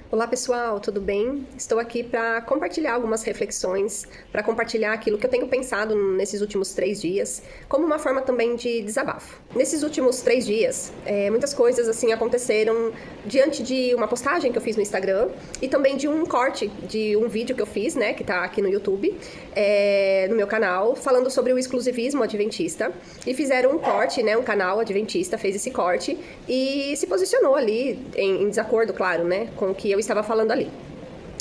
Olá pessoal, tudo bem? Estou aqui para compartilhar algumas reflexões, para compartilhar aquilo que eu tenho pensado nesses últimos 3 dias, como uma forma também de desabafo. Nesses últimos 3 dias, muitas coisas assim aconteceram diante de uma postagem que eu fiz no Instagram e também de um corte de um vídeo que eu fiz, né, que está aqui no YouTube, no meu canal, falando sobre o exclusivismo adventista. E fizeram um corte, né, um canal adventista fez esse corte e se posicionou ali em desacordo, claro, né, com o que eu estava falando ali.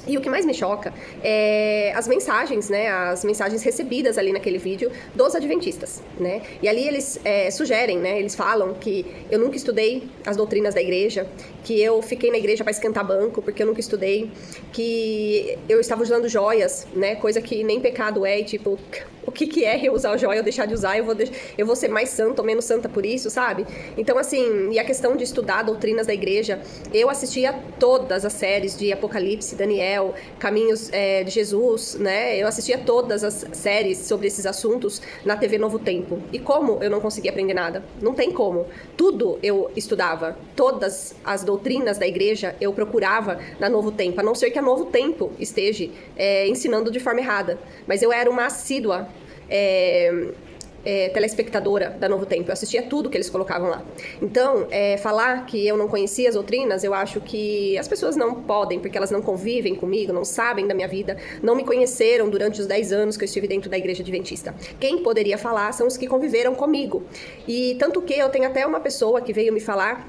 E o que mais me choca é as mensagens, né? As mensagens recebidas ali naquele vídeo dos adventistas, né? E ali eles sugerem, né? Eles falam que eu nunca estudei as doutrinas da igreja, que eu fiquei na igreja para esquentar banco, porque eu nunca estudei, que eu estava usando joias, né? Coisa que nem pecado é, e tipo, o que é eu usar joia ou deixar de usar? Eu vou ser mais santa ou menos santa por isso, sabe? Então, assim, e a questão de estudar doutrinas da igreja, eu assistia todas as séries de Apocalipse, Daniel, Caminhos de Jesus, né? Eu assistia todas as séries sobre esses assuntos na TV Novo Tempo. E como eu não conseguia aprender nada? Não tem como. Tudo eu estudava, todas as doutrinas da igreja eu procurava na Novo Tempo, a não ser que a Novo Tempo esteja ensinando de forma errada. Mas eu era uma assídua telespectadora da Novo Tempo. Eu assistia tudo que eles colocavam lá. Então, falar que eu não conhecia as doutrinas, eu acho que as pessoas não podem, porque elas não convivem comigo, não sabem da minha vida, não me conheceram durante os 10 anos que eu estive dentro da igreja adventista. Quem poderia falar são os que conviveram comigo. E tanto que eu tenho até uma pessoa que veio me falar,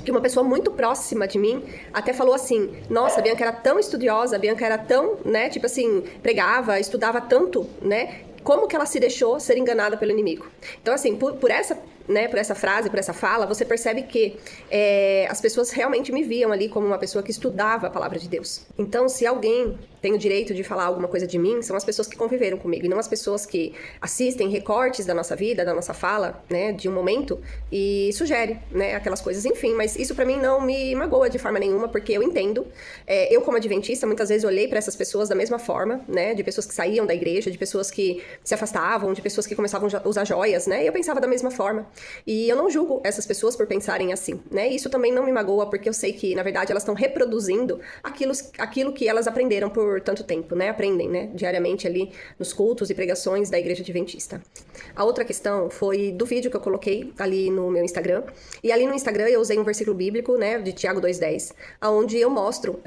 que uma pessoa muito próxima de mim até falou assim: nossa, a Bianca era tão estudiosa, a Bianca era tão, né, tipo assim, pregava, estudava tanto, né, como que ela se deixou ser enganada pelo inimigo? Então, assim, por essa frase, por essa fala, você percebe que as pessoas realmente me viam ali como uma pessoa que estudava a palavra de Deus. Então, se alguém tem o direito de falar alguma coisa de mim, são as pessoas que conviveram comigo, e não as pessoas que assistem recortes da nossa vida, da nossa fala, né, de um momento, e sugerem, né, aquelas coisas, enfim. Mas isso pra mim não me magoa de forma nenhuma, porque eu entendo. Eu, como adventista, muitas vezes olhei pra essas pessoas da mesma forma, né, de pessoas que saíam da igreja, de pessoas que se afastavam, de pessoas que começavam a usar joias, né, e eu pensava da mesma forma. E eu não julgo essas pessoas por pensarem assim, né? Isso também não me magoa, porque eu sei que, na verdade, elas estão reproduzindo aquilo que elas aprenderam por tanto tempo, né? Aprendem, né? Diariamente ali nos cultos e pregações da igreja adventista. A outra questão foi do vídeo que eu coloquei ali no meu Instagram. E ali no Instagram eu usei um versículo bíblico, né? De Tiago 2,10, onde eu mostro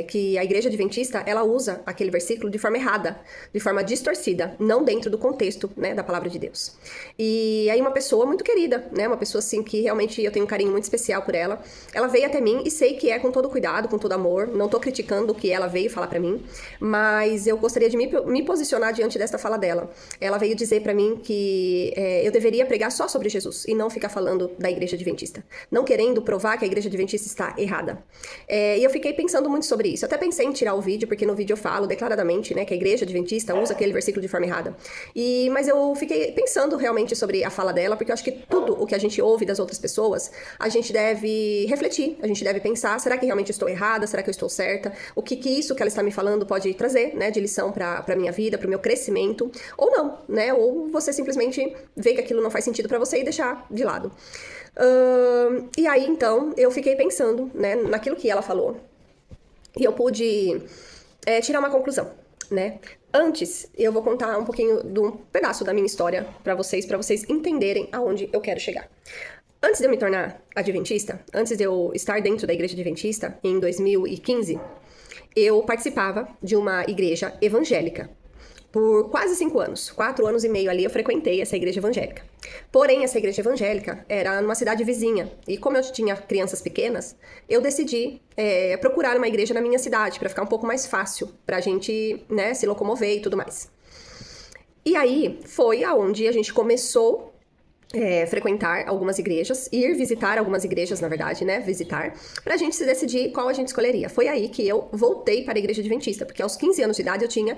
que a igreja adventista, ela usa aquele versículo de forma errada, de forma distorcida, não dentro do contexto, né? Da palavra de Deus. E aí uma pessoa muito querida, né, uma pessoa assim que realmente eu tenho um carinho muito especial por ela, ela veio até mim, e sei que é com todo cuidado, com todo amor, não tô criticando o que ela veio falar pra mim, mas eu gostaria de me posicionar diante desta fala dela. Ela veio dizer pra mim que eu deveria pregar só sobre Jesus e não ficar falando da igreja adventista, não querendo provar que a igreja adventista está errada. E eu fiquei pensando muito sobre isso. Eu até pensei em tirar o vídeo, porque no vídeo eu falo declaradamente, né, que a igreja adventista usa aquele versículo de forma errada. Mas eu fiquei pensando realmente sobre a fala dela, porque eu acho que tudo o que a gente ouve das outras pessoas, a gente deve refletir, a gente deve pensar: será que realmente estou errada? Será que eu estou certa? O que isso que ela está me falando pode trazer, né, de lição para minha vida, para o meu crescimento? Ou não, né? Ou você simplesmente vê que aquilo não faz sentido para você e deixar de lado. E aí, então, eu fiquei pensando, né, naquilo que ela falou, e eu pude tirar uma conclusão, né? Antes, eu vou contar um pouquinho de um pedaço da minha história para vocês entenderem aonde eu quero chegar. Antes de eu me tornar adventista, antes de eu estar dentro da igreja adventista, em 2015, eu participava de uma igreja evangélica. Por quase 5 anos, 4 anos e meio ali, eu frequentei essa igreja evangélica. Porém, essa igreja evangélica era numa cidade vizinha. E como eu tinha crianças pequenas, eu decidi procurar uma igreja na minha cidade, para ficar um pouco mais fácil pra gente, né, se locomover e tudo mais. E aí, foi aonde a gente começou frequentar algumas igrejas, ir visitar algumas igrejas, na verdade, né, visitar, pra gente se decidir qual a gente escolheria. Foi aí que eu voltei para a igreja adventista, porque aos 15 anos de idade eu tinha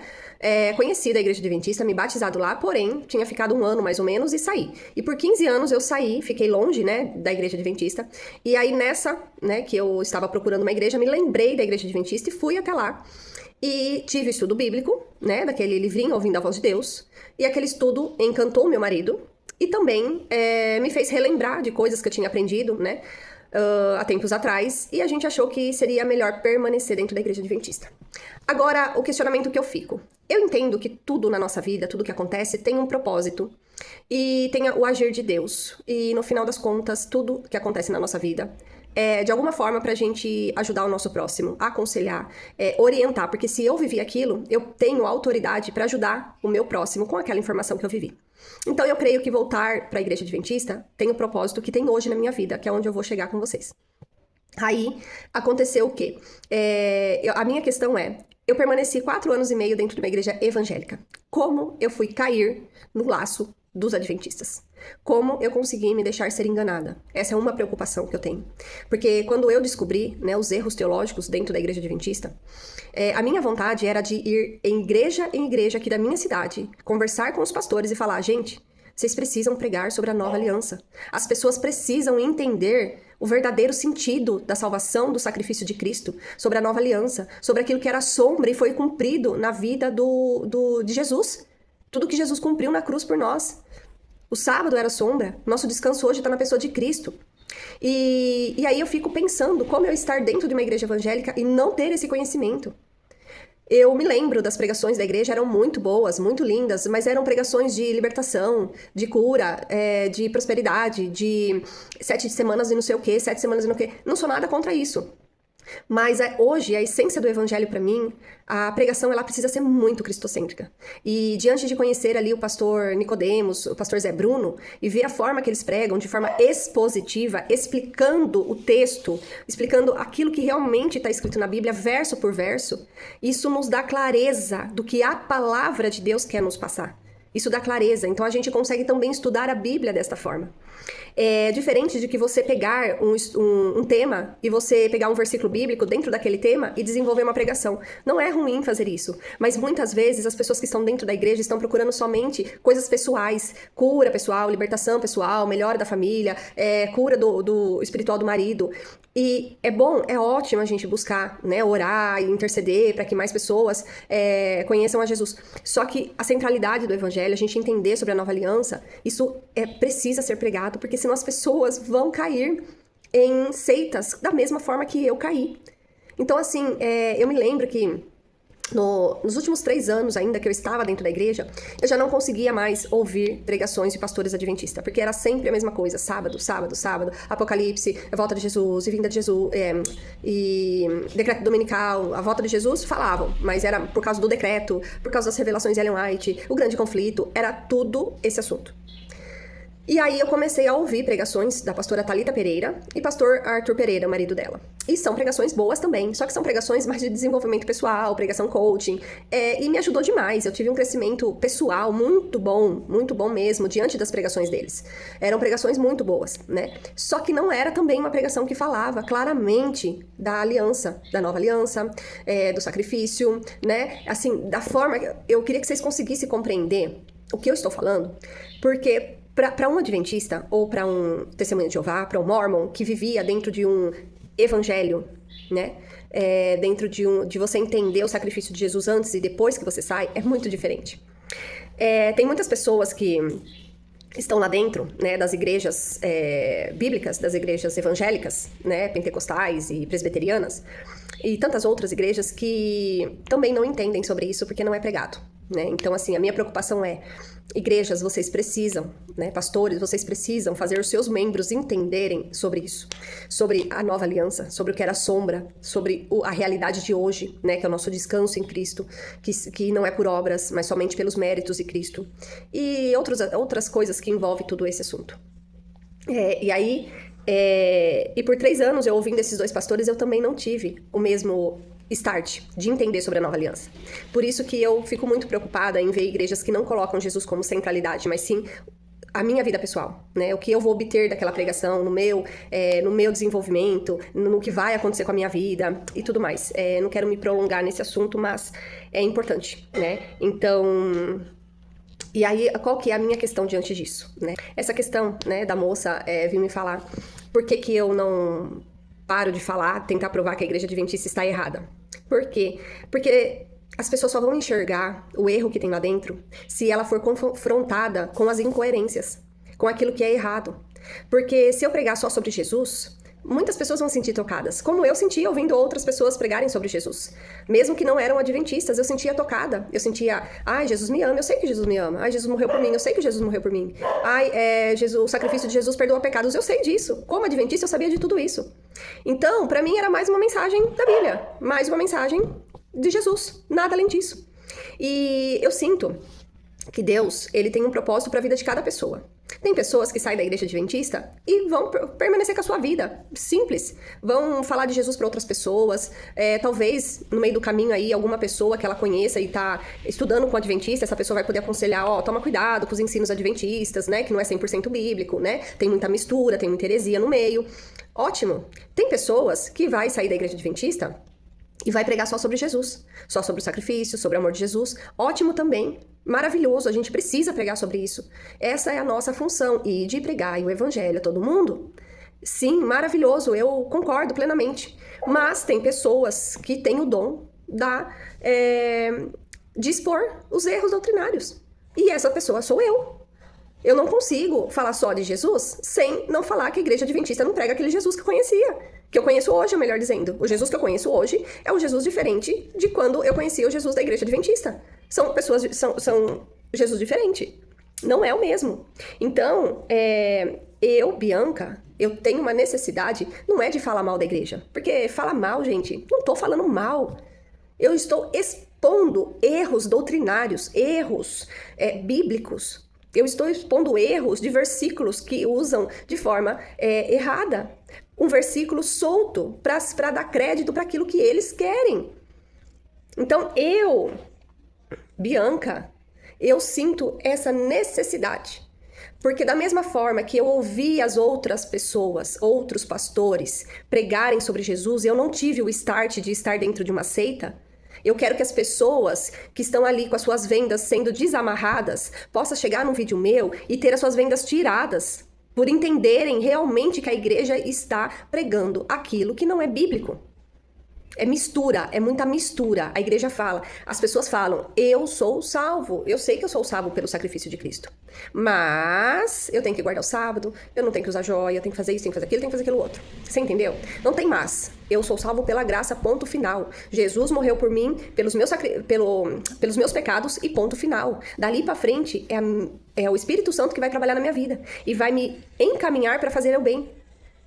conhecido a igreja adventista, me batizado lá, porém, tinha ficado 1 ano mais ou menos e saí. E por 15 anos eu saí, fiquei longe, né, da igreja adventista, e aí nessa, né, que eu estava procurando uma igreja, me lembrei da igreja adventista e fui até lá. E tive estudo bíblico, né, daquele livrinho Ouvindo a Voz de Deus, e aquele estudo encantou meu marido, e também me fez relembrar de coisas que eu tinha aprendido, né? há tempos atrás, e a gente achou que seria melhor permanecer dentro da igreja adventista. Agora, o questionamento que eu fico. Eu entendo que tudo na nossa vida, tudo que acontece, tem um propósito e tem o agir de Deus. E no final das contas, tudo que acontece na nossa vida é de alguma forma pra gente ajudar o nosso próximo, aconselhar, orientar, porque se eu vivi aquilo, eu tenho autoridade pra ajudar o meu próximo com aquela informação que eu vivi. Então eu creio que voltar pra igreja adventista tem o propósito que tem hoje na minha vida, que é onde eu vou chegar com vocês. Aí, aconteceu o quê? A minha questão é, eu permaneci 4 anos e meio dentro de uma igreja evangélica. Como eu fui cair no laço dos adventistas? Como eu consegui me deixar ser enganada? Essa é uma preocupação que eu tenho. Porque quando eu descobri, né, os erros teológicos dentro da igreja adventista, a minha vontade era de ir em igreja aqui da minha cidade, conversar com os pastores e falar, gente, vocês precisam pregar sobre a nova aliança. As pessoas precisam entender o verdadeiro sentido da salvação, do sacrifício de Cristo, sobre a nova aliança, sobre aquilo que era sombra e foi cumprido na vida de Jesus. Tudo que Jesus cumpriu na cruz por nós. O sábado era sombra, nosso descanso hoje está na pessoa de Cristo. E aí eu fico pensando como eu estar dentro de uma igreja evangélica e não ter esse conhecimento. Eu me lembro das pregações da igreja, eram muito boas, muito lindas, mas eram pregações de libertação, de cura, de prosperidade, de 7 semanas e não sei o quê, 7 semanas e não sei o quê. Não sou nada contra isso. Mas hoje, a essência do evangelho para mim, a pregação ela precisa ser muito cristocêntrica. E diante de conhecer ali o pastor Nicodemos, o pastor Zé Bruno, e ver a forma que eles pregam, de forma expositiva, explicando o texto, explicando aquilo que realmente está escrito na Bíblia, verso por verso, isso nos dá clareza do que a palavra de Deus quer nos passar. Isso dá clareza, então a gente consegue também estudar a Bíblia desta forma. É diferente de que você pegar um tema e você pegar um versículo bíblico dentro daquele tema e desenvolver uma pregação. Não é ruim fazer isso, mas muitas vezes as pessoas que estão dentro da igreja estão procurando somente coisas pessoais, cura pessoal, libertação pessoal, melhora da família, cura do espiritual do marido. E é bom, é ótimo a gente buscar, né, orar e interceder para que mais pessoas conheçam a Jesus. Só que a centralidade do evangelho, a gente entender sobre a nova aliança, isso precisa ser pregado, porque senão as pessoas vão cair em seitas da mesma forma que eu caí. Então, assim, eu me lembro que nos últimos 3 anos ainda que eu estava dentro da igreja, eu já não conseguia mais ouvir pregações de pastores adventistas, porque era sempre a mesma coisa, sábado, Apocalipse, a volta de Jesus, e vinda de Jesus, e decreto dominical, a volta de Jesus, falavam, mas era por causa do decreto, por causa das revelações de Ellen White, o grande conflito, era tudo esse assunto. E aí eu comecei a ouvir pregações da pastora Thalita Pereira e pastor Arthur Pereira, o marido dela. E são pregações boas também, só que são pregações mais de desenvolvimento pessoal, pregação coaching, e me ajudou demais. Eu tive um crescimento pessoal muito bom mesmo, diante das pregações deles. Eram pregações muito boas, né? Só que não era também uma pregação que falava claramente da aliança, da nova aliança, do sacrifício, né? Assim, da forma... Eu queria que vocês conseguissem compreender o que eu estou falando, porque... Para um adventista, ou para um testemunho de Jeová, para um mormon, que vivia dentro de um evangelho, né? Dentro de você entender o sacrifício de Jesus antes e depois que você sai, é muito diferente. Tem muitas pessoas que estão lá dentro, né, das igrejas bíblicas, das igrejas evangélicas, né, pentecostais e presbiterianas, e tantas outras igrejas que também não entendem sobre isso porque não é pregado, né? Então, assim, a minha preocupação igrejas, vocês precisam, né, pastores, vocês precisam fazer os seus membros entenderem sobre isso, sobre a nova aliança, sobre o que era sombra, sobre a realidade de hoje, né, que é o nosso descanso em Cristo, que não é por obras, mas somente pelos méritos de Cristo, e outras coisas que envolvem todo esse assunto. E aí, e por 3 anos eu ouvindo esses 2 pastores, eu também não tive o mesmo start de entender sobre a nova aliança. Por isso que eu fico muito preocupada em ver igrejas que não colocam Jesus como centralidade, mas sim a minha vida pessoal, né? O que eu vou obter daquela pregação no meu desenvolvimento, no que vai acontecer com a minha vida e tudo mais. Não quero me prolongar nesse assunto, mas é importante, né? Então... E aí, qual que é a minha questão diante disso, né? Essa questão, né, da moça vir me falar por que eu não paro de falar, tentar provar que a igreja adventista está errada. Por quê? Porque as pessoas só vão enxergar o erro que tem lá dentro se ela for confrontada com as incoerências, com aquilo que é errado. Porque se eu pregar só sobre Jesus, muitas pessoas vão se sentir tocadas, como eu senti ouvindo outras pessoas pregarem sobre Jesus. Mesmo que não eram adventistas, eu sentia tocada. Eu sentia, ai, Jesus me ama, eu sei que Jesus me ama. Ai, Jesus morreu por mim, eu sei que Jesus morreu por mim. Ai, Jesus, o sacrifício de Jesus perdoa pecados, eu sei disso. Como adventista, eu sabia de tudo isso. Então, pra mim, era mais uma mensagem da Bíblia, mais uma mensagem de Jesus, nada além disso. E eu sinto que Deus, ele tem um propósito para a vida de cada pessoa. Tem pessoas que saem da igreja adventista e vão permanecer com a sua vida, simples. Vão falar de Jesus para outras pessoas. Talvez, no meio do caminho aí, alguma pessoa que ela conheça e tá estudando com adventista, essa pessoa vai poder aconselhar, toma cuidado com os ensinos adventistas, né? Que não é 100% bíblico, né? Tem muita mistura, tem muita heresia no meio. Ótimo. Tem pessoas que vai sair da igreja adventista e vai pregar só sobre Jesus, só sobre o sacrifício, sobre o amor de Jesus. Ótimo também, maravilhoso, a gente precisa pregar sobre isso. Essa é a nossa função, e de pregar o evangelho a todo mundo, sim, maravilhoso, eu concordo plenamente. Mas tem pessoas que têm o dom de expor os erros doutrinários. E essa pessoa sou eu. Eu não consigo falar só de Jesus sem não falar que a igreja adventista não prega aquele Jesus que eu conhecia. Que eu conheço hoje, melhor dizendo. O Jesus que eu conheço hoje é um Jesus diferente de quando eu conhecia o Jesus da igreja adventista. São Jesus diferente. Não é o mesmo. Então, eu, Bianca, eu tenho uma necessidade, não é de falar mal da igreja. Porque falar mal, gente, não tô falando mal. Eu estou expondo erros doutrinários, erros bíblicos. Eu estou expondo erros de versículos que usam de forma errada. Um versículo solto para dar crédito para aquilo que eles querem. Então, Bianca, eu sinto essa necessidade. Porque da mesma forma que eu ouvi as outras pessoas, outros pastores, pregarem sobre Jesus, eu não tive o start de estar dentro de uma seita. Eu quero que as pessoas que estão ali com as suas vendas sendo desamarradas possam chegar num vídeo meu e ter as suas vendas tiradas, por entenderem realmente que a igreja está pregando aquilo que não é bíblico. É mistura, é muita mistura. A igreja fala, as pessoas falam, eu sou salvo. Eu sei que eu sou salvo pelo sacrifício de Cristo. Mas eu tenho que guardar o sábado, eu não tenho que usar joia, eu tenho que fazer isso, tenho que fazer aquilo, tenho que fazer aquilo outro. Você entendeu? Não tem mais. Eu sou salvo pela graça, ponto final. Jesus morreu por mim, pelos meus pecados e ponto final. Dali pra frente é o Espírito Santo que vai trabalhar na minha vida e vai me encaminhar para fazer o bem.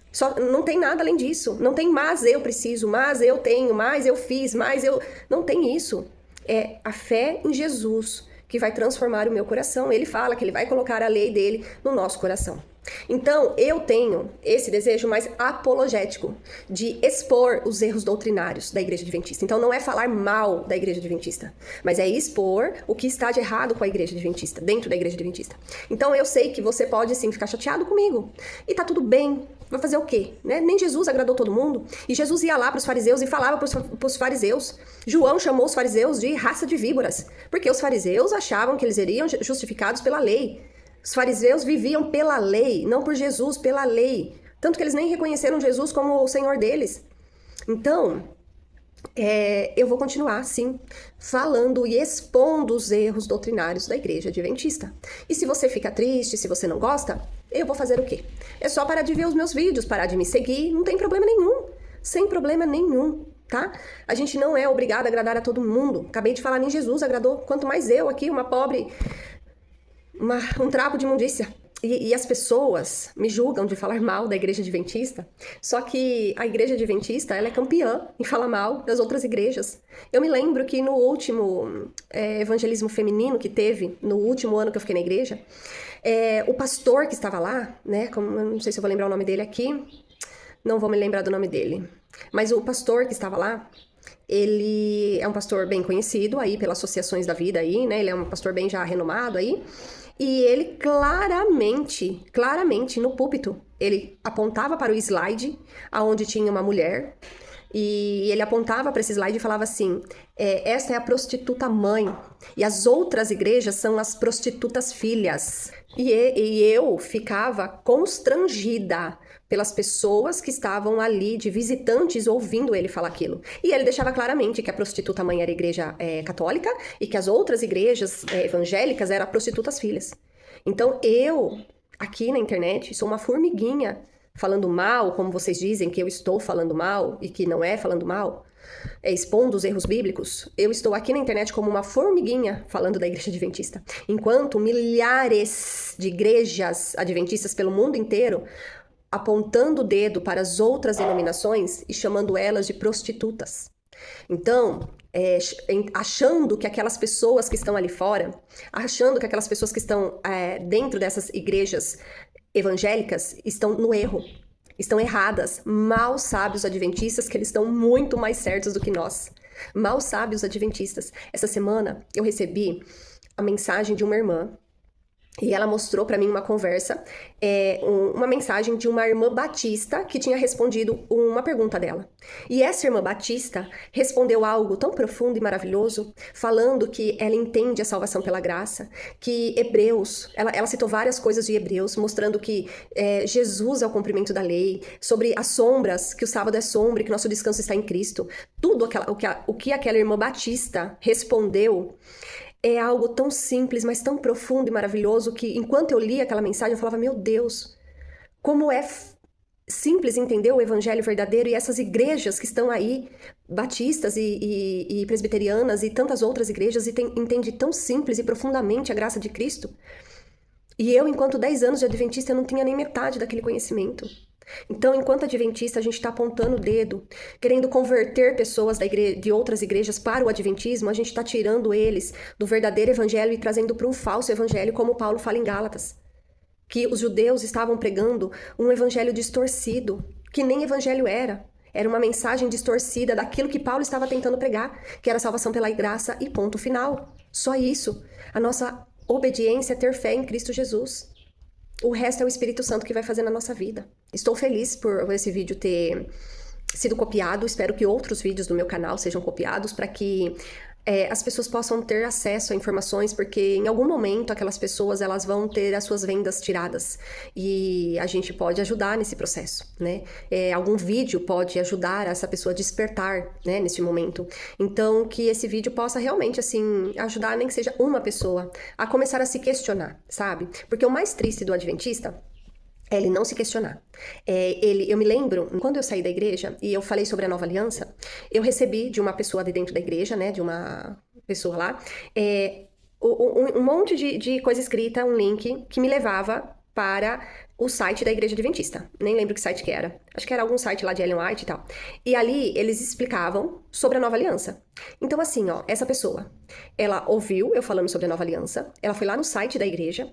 Só, não tem nada além disso. Não tem mais eu preciso, mais eu tenho, mais eu fiz, mais eu... Não tem isso. É a fé em Jesus que vai transformar o meu coração. Ele fala que ele vai colocar a lei dele no nosso coração. Então, eu tenho esse desejo mais apologético de expor os erros doutrinários da igreja adventista. Então, não é falar mal da igreja adventista, mas é expor o que está de errado com a igreja adventista, dentro da igreja adventista. Então, eu sei que você pode, sim, ficar chateado comigo. E tá tudo bem. Vai fazer o quê? Né? Nem Jesus agradou todo mundo. E Jesus ia lá para os fariseus e falava para os fariseus. João chamou os fariseus de raça de víboras, porque os fariseus achavam que eles seriam justificados pela lei. Os fariseus viviam pela lei, não por Jesus, pela lei. Tanto que eles nem reconheceram Jesus como o Senhor deles. Então, eu vou continuar, sim, falando e expondo os erros doutrinários da igreja adventista. E se você fica triste, se você não gosta, eu vou fazer o quê? É só parar de ver os meus vídeos, parar de me seguir, não tem problema nenhum. Sem problema nenhum, tá? A gente não é obrigado a agradar a todo mundo. Acabei de falar, nem Jesus agradou, quanto mais eu aqui, uma pobre... um trapo de imundícia. E as pessoas me julgam de falar mal da igreja adventista, só que a igreja adventista, ela é campeã em falar mal das outras igrejas. Eu me lembro que no último evangelismo feminino que teve, no último ano que eu fiquei na igreja, o pastor que estava lá, né, eu não sei se eu vou lembrar o nome dele aqui, não vou me lembrar do nome dele, mas o pastor que estava lá, ele é um pastor bem conhecido aí pelas associações da vida aí, né, ele é um pastor bem já renomado aí, e ele claramente no púlpito, ele apontava para o slide aonde tinha uma mulher e ele apontava para esse slide e falava assim, essa é a prostituta mãe e as outras igrejas são as prostitutas filhas. E eu ficava constrangida pelas pessoas que estavam ali, de visitantes, ouvindo ele falar aquilo. E ele deixava claramente que a prostituta mãe era a igreja católica e que as outras igrejas evangélicas eram prostitutas filhas. Então eu, aqui na internet, sou uma formiguinha falando mal, como vocês dizem que eu estou falando mal e que não é falando mal, expondo os erros bíblicos, eu estou aqui na internet como uma formiguinha falando da igreja adventista. Enquanto milhares de igrejas adventistas pelo mundo inteiro apontando o dedo para as outras denominações e chamando elas de prostitutas. Então, achando que aquelas pessoas que estão ali fora, achando que aquelas pessoas que estão dentro dessas igrejas evangélicas estão no erro, estão erradas. Mal sabem os adventistas que eles estão muito mais certos do que nós. Mal sabem os adventistas. Essa semana eu recebi a mensagem de uma irmã e ela mostrou para mim uma conversa, uma mensagem de uma irmã batista que tinha respondido uma pergunta dela. E essa irmã batista respondeu algo tão profundo e maravilhoso, falando que ela entende a salvação pela graça, que Hebreus, ela citou várias coisas de Hebreus, mostrando que Jesus é o cumprimento da lei, sobre as sombras, que o sábado é sombra e que nosso descanso está em Cristo. Tudo o que aquela irmã batista respondeu é algo tão simples, mas tão profundo e maravilhoso que, enquanto eu li aquela mensagem, eu falava, meu Deus, como é simples entender o evangelho verdadeiro, e essas igrejas que estão aí, batistas e presbiterianas e tantas outras igrejas, entende tão simples e profundamente a graça de Cristo. E eu, enquanto 10 anos de adventista, eu não tinha nem metade daquele conhecimento. Então, enquanto adventista, a gente está apontando o dedo, querendo converter pessoas de outras igrejas para o adventismo, a gente está tirando eles do verdadeiro evangelho e trazendo para um falso evangelho, como Paulo fala em Gálatas. Que os judeus estavam pregando um evangelho distorcido, que nem evangelho era. Era uma mensagem distorcida daquilo que Paulo estava tentando pregar, que era salvação pela graça e ponto final. Só isso. A nossa obediência é ter fé em Cristo Jesus. O resto é o Espírito Santo que vai fazer na nossa vida. Estou feliz por esse vídeo ter sido copiado. Espero que outros vídeos do meu canal sejam copiados para que as pessoas possam ter acesso a informações, porque em algum momento aquelas pessoas elas vão ter as suas vendas tiradas e a gente pode ajudar nesse processo, né? Algum vídeo pode ajudar essa pessoa a despertar, né, nesse momento. Então, que esse vídeo possa realmente, assim, ajudar nem que seja uma pessoa a começar a se questionar, sabe? Porque o mais triste do adventista é ele não se questionar. Eu me lembro, quando eu saí da igreja e eu falei sobre a nova aliança, eu recebi de uma pessoa de dentro da igreja, né, de uma pessoa lá, um monte de coisa escrita, um link que me levava para o site da igreja adventista. Nem lembro que site que era. Acho que era algum site lá de Ellen White e tal. E ali eles explicavam sobre a nova aliança. Então assim, ó, essa pessoa, ela ouviu eu falando sobre a nova aliança, ela foi lá no site da igreja,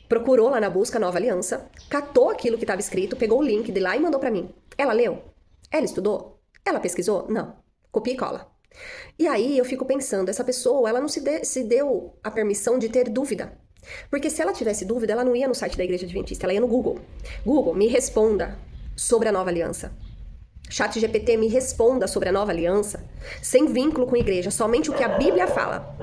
procurou lá na busca Nova Aliança, catou aquilo que estava escrito, pegou o link de lá e mandou para mim. Ela leu? Ela estudou? Ela pesquisou? Não. Copia e cola. E aí eu fico pensando, essa pessoa, ela não se deu a permissão de ter dúvida. Porque se ela tivesse dúvida, ela não ia no site da Igreja Adventista, ela ia no Google. Google, me responda sobre a Nova Aliança. ChatGPT, me responda sobre a Nova Aliança, sem vínculo com a igreja, somente o que a Bíblia fala.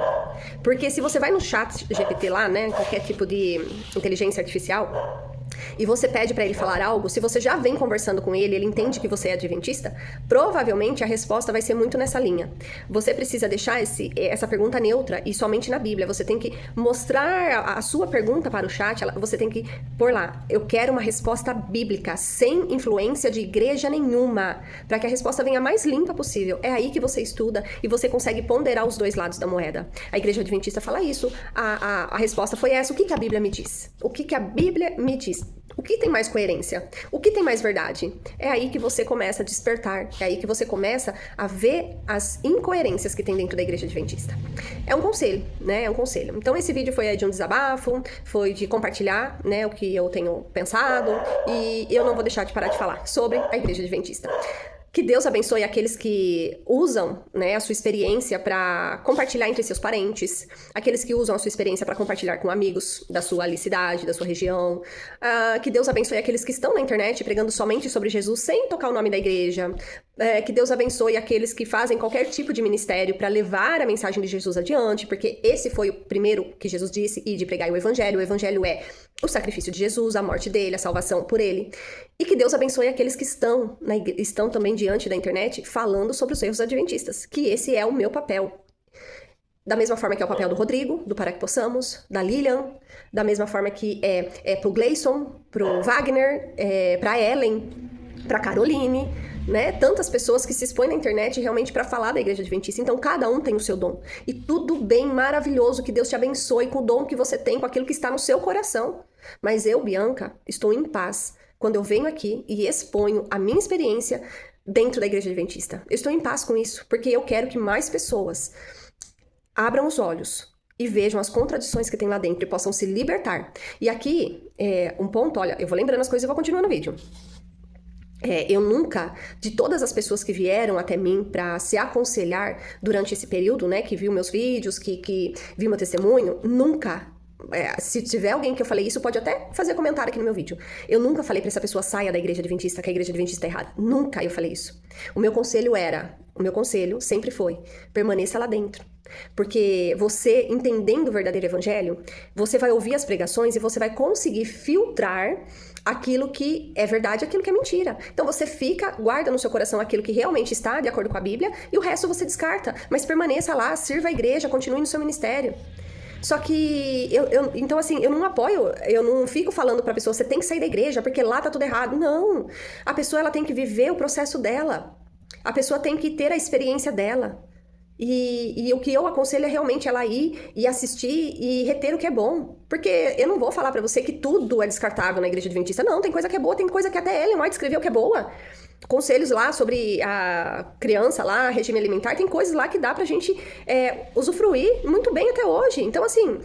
Porque se você vai no ChatGPT lá, né, qualquer tipo de inteligência artificial, e você pede para ele falar algo, se você já vem conversando com ele, ele entende que você é adventista, provavelmente a resposta vai ser muito nessa linha. Você precisa deixar essa pergunta neutra e somente na Bíblia. Você tem que mostrar a sua pergunta para o chat, você tem que pôr lá, eu quero uma resposta bíblica, sem influência de igreja nenhuma, para que a resposta venha mais limpa possível. É aí que você estuda e você consegue ponderar os dois lados da moeda. A igreja adventista fala isso, a resposta foi essa. O que a Bíblia me diz? O que a Bíblia me diz? O que tem mais coerência? O que tem mais verdade? É aí que você começa a despertar. É aí que você começa a ver as incoerências que tem dentro da igreja adventista. É um conselho, né? É um conselho. Então, esse vídeo foi de um desabafo, foi de compartilhar, né, o que eu tenho pensado, e eu não vou deixar de parar de falar sobre a igreja adventista. Que Deus abençoe aqueles que usam, né, a sua experiência para compartilhar entre seus parentes, aqueles que usam a sua experiência para compartilhar com amigos da sua cidade, da sua região. Que Deus abençoe aqueles que estão na internet pregando somente sobre Jesus sem tocar o nome da igreja. Que Deus abençoe aqueles que fazem qualquer tipo de ministério para levar a mensagem de Jesus adiante, porque esse foi o primeiro que Jesus disse, e de pregar o evangelho. O evangelho é o sacrifício de Jesus, a morte dele, a salvação por ele. E que Deus abençoe aqueles que estão também diante da internet falando sobre os erros adventistas, que esse é o meu papel. Da mesma forma que é o papel do Rodrigo, do Para Que Possamos, da Lilian, da mesma forma que é pro Gleison, pro Wagner, pra Ellen, pra Caroline, né? Tantas pessoas que se expõem na internet realmente para falar da Igreja Adventista. Então, cada um tem o seu dom. E tudo bem, maravilhoso, que Deus te abençoe com o dom que você tem, com aquilo que está no seu coração. Mas eu, Bianca, estou em paz quando eu venho aqui e exponho a minha experiência dentro da Igreja Adventista. Eu estou em paz com isso, porque eu quero que mais pessoas abram os olhos e vejam as contradições que tem lá dentro e possam se libertar. E aqui, um ponto, olha, eu vou lembrando as coisas e vou continuar no vídeo. Eu nunca, de todas as pessoas que vieram até mim para se aconselhar durante esse período, né, que viu meus vídeos, que viu meu testemunho, nunca, se tiver alguém que eu falei isso, pode até fazer comentário aqui no meu vídeo. Eu nunca falei para essa pessoa, saia da Igreja Adventista, que a Igreja Adventista é errada. Nunca eu falei isso. O meu conselho sempre foi, permaneça lá dentro. Porque você, entendendo o verdadeiro evangelho, você vai ouvir as pregações e você vai conseguir filtrar aquilo que é verdade e aquilo que é mentira. Então você guarda no seu coração aquilo que realmente está de acordo com a Bíblia e o resto você descarta. Mas permaneça lá, sirva a igreja, continue no seu ministério. Só que, então assim, eu não apoio, eu não fico falando pra pessoa, você tem que sair da igreja porque lá tá tudo errado. Não, a pessoa ela tem que viver o processo dela. A pessoa tem que ter a experiência dela. E o que eu aconselho é realmente ela ir e assistir e reter o que é bom. Porque eu não vou falar pra você que tudo é descartável na Igreja Adventista. Não, tem coisa que é boa, tem coisa que até Ellen White escreveu que é boa. Conselhos lá sobre a criança lá, regime alimentar, tem coisas lá que dá pra gente usufruir muito bem até hoje. Então, assim,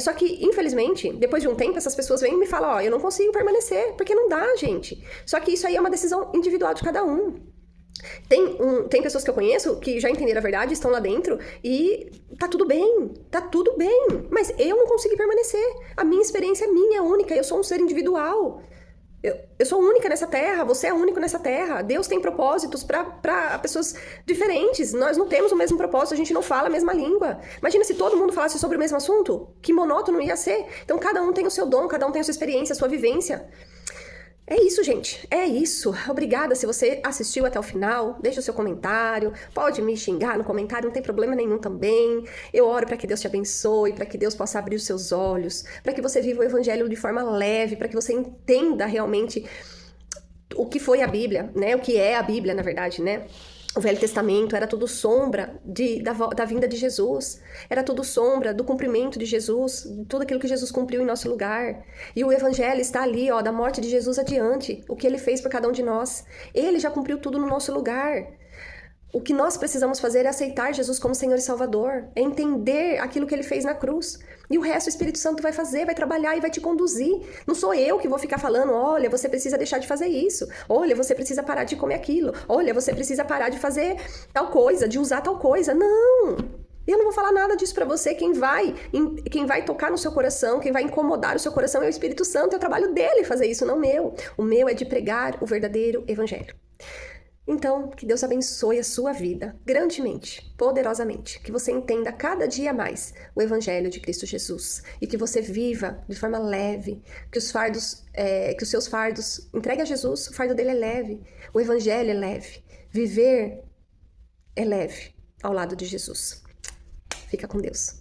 só que, infelizmente, depois de um tempo, essas pessoas vêm e me falam, eu não consigo permanecer, porque não dá, gente. Só que isso aí é uma decisão individual de cada um. Tem pessoas que eu conheço que já entenderam a verdade, estão lá dentro e tá tudo bem, mas eu não consegui permanecer. A minha experiência é minha, única, eu sou um ser individual. Eu sou única nessa terra, você é único nessa terra. Deus tem propósitos para pessoas diferentes. Nós não temos o mesmo propósito, a gente não fala a mesma língua. Imagina se todo mundo falasse sobre o mesmo assunto, que monótono ia ser. Então cada um tem o seu dom, cada um tem a sua experiência, a sua vivência. É isso, gente. É isso. Obrigada se você assistiu até o final. Deixa o seu comentário. Pode me xingar no comentário, não tem problema nenhum também. Eu oro para que Deus te abençoe, para que Deus possa abrir os seus olhos, para que você viva o evangelho de forma leve, para que você entenda realmente o que foi a Bíblia, né? O que é a Bíblia, na verdade, né? O Velho Testamento era tudo sombra da vinda de Jesus. Era tudo sombra do cumprimento de Jesus, tudo aquilo que Jesus cumpriu em nosso lugar. E o Evangelho está ali, da morte de Jesus adiante, o que ele fez por cada um de nós. Ele já cumpriu tudo no nosso lugar. O que nós precisamos fazer é aceitar Jesus como Senhor e Salvador, é entender aquilo que ele fez na cruz. E o resto o Espírito Santo vai fazer, vai trabalhar e vai te conduzir. Não sou eu que vou ficar falando, olha, você precisa deixar de fazer isso. Olha, você precisa parar de comer aquilo. Olha, você precisa parar de fazer tal coisa, de usar tal coisa. Não! Eu não vou falar nada disso pra você. Quem vai tocar no seu coração, quem vai incomodar o seu coração é o Espírito Santo. É o trabalho dele fazer isso, não meu. O meu é de pregar o verdadeiro evangelho. Então, que Deus abençoe a sua vida grandemente, poderosamente, que você entenda cada dia mais o Evangelho de Cristo Jesus e que você viva de forma leve, que os seus fardos, entregue a Jesus, o fardo dele é leve, o Evangelho é leve, viver é leve ao lado de Jesus. Fica com Deus.